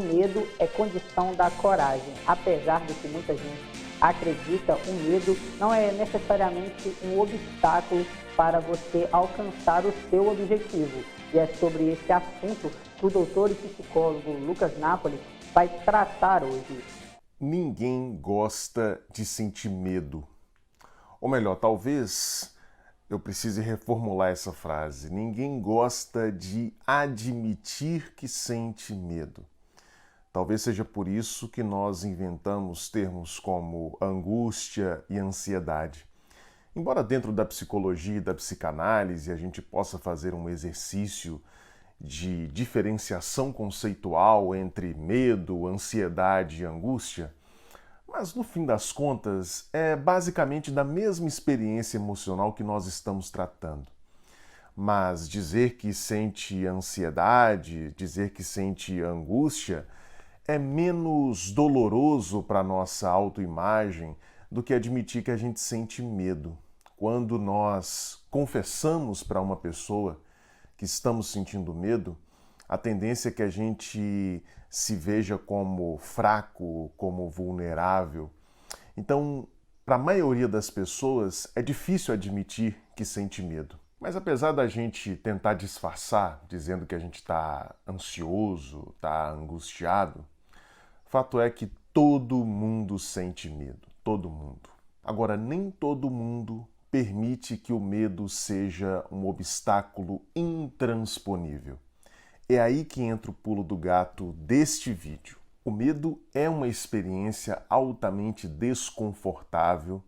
medo é condição da coragem. Apesar de que muita gente acredita, o medo não é necessariamente um obstáculo para você alcançar o seu objetivo. E é sobre esse assunto que o doutor e psicólogo Lucas Napoli vai tratar hoje. Ninguém gosta de sentir medo. Ou melhor, talvez eu precise reformular essa frase. Ninguém gosta de admitir que sente medo. Talvez seja por isso que nós inventamos termos como angústia e ansiedade. Embora dentro da psicologia e da psicanálise a gente possa fazer um exercício de diferenciação conceitual entre medo, ansiedade e angústia, mas no fim das contas é basicamente da mesma experiência emocional que nós estamos tratando. Mas dizer que sente ansiedade, dizer que sente angústia é menos doloroso para a nossa autoimagem do que admitir que a gente sente medo. Quando nós confessamos para uma pessoa que estamos sentindo medo, a tendência é que a gente se veja como fraco, como vulnerável. Então, para a maioria das pessoas, é difícil admitir que sente medo. Mas apesar da gente tentar disfarçar, dizendo que a gente está ansioso, está angustiado, fato é que todo mundo sente medo, todo mundo. Agora, nem todo mundo permite que o medo seja um obstáculo intransponível. É aí que entra o pulo do gato deste vídeo. O medo é uma experiência altamente desconfortável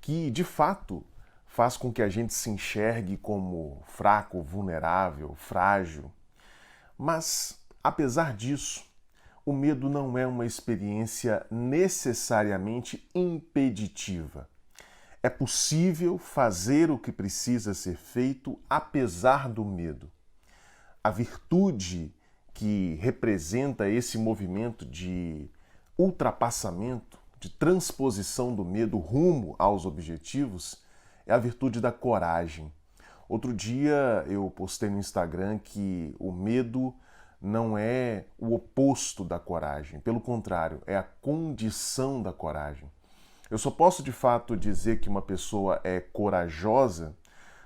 que, de fato, faz com que a gente se enxergue como fraco, vulnerável, frágil. Mas, apesar disso, o medo não é uma experiência necessariamente impeditiva. É possível fazer o que precisa ser feito apesar do medo. A virtude que representa esse movimento de ultrapassamento, de transposição do medo rumo aos objetivos, é a virtude da coragem. Outro dia eu postei no Instagram que o medo não é o oposto da coragem, pelo contrário, é a condição da coragem. Eu só posso de fato dizer que uma pessoa é corajosa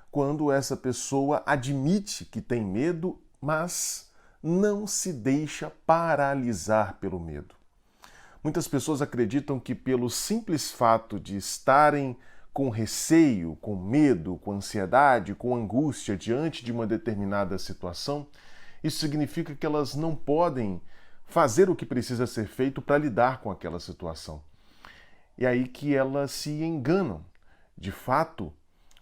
quando essa pessoa admite que tem medo, mas não se deixa paralisar pelo medo. Muitas pessoas acreditam que pelo simples fato de estarem com receio, com medo, com ansiedade, com angústia diante de uma determinada situação, isso significa que elas não podem fazer o que precisa ser feito para lidar com aquela situação. E aí que elas se enganam. De fato,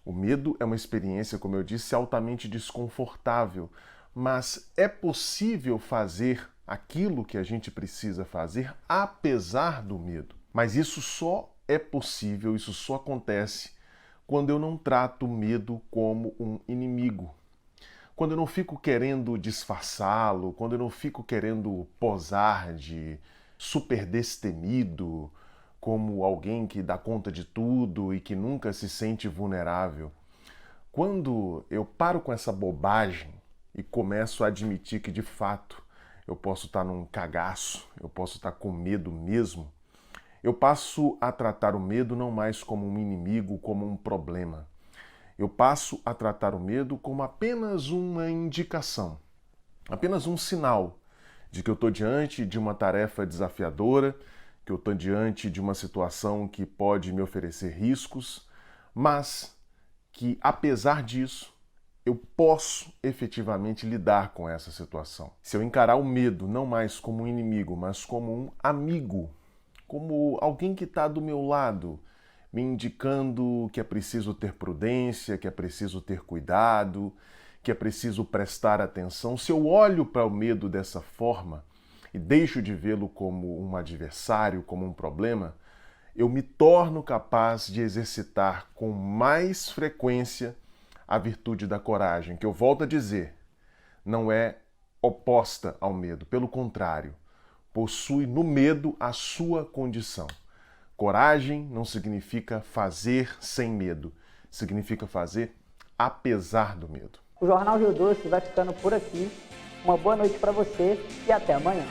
o medo é uma experiência, como eu disse, altamente desconfortável, mas é possível fazer aquilo que a gente precisa fazer apesar do medo. Mas isso só é possível, isso só acontece quando eu não trato o medo como um inimigo. Quando eu não fico querendo disfarçá-lo, quando eu não fico querendo posar de super destemido, como alguém que dá conta de tudo e que nunca se sente vulnerável. Quando eu paro com essa bobagem e começo a admitir que, de fato, eu posso estar num cagaço, eu posso estar com medo mesmo, eu passo a tratar o medo não mais como um inimigo, como um problema. Eu passo a tratar o medo como apenas uma indicação, apenas um sinal de que eu estou diante de uma tarefa desafiadora, que eu estou diante de uma situação que pode me oferecer riscos, mas que, apesar disso, eu posso efetivamente lidar com essa situação. Se eu encarar o medo não mais como um inimigo, mas como um amigo, como alguém que está do meu lado, me indicando que é preciso ter prudência, que é preciso ter cuidado, que é preciso prestar atenção. Se eu olho para o medo dessa forma e deixo de vê-lo como um adversário, como um problema, eu me torno capaz de exercitar com mais frequência a virtude da coragem, que eu volto a dizer, não é oposta ao medo, pelo contrário, possui no medo a sua condição. Coragem não significa fazer sem medo, significa fazer apesar do medo. O Jornal Rio Doce vai ficando por aqui. Uma boa noite para você e até amanhã.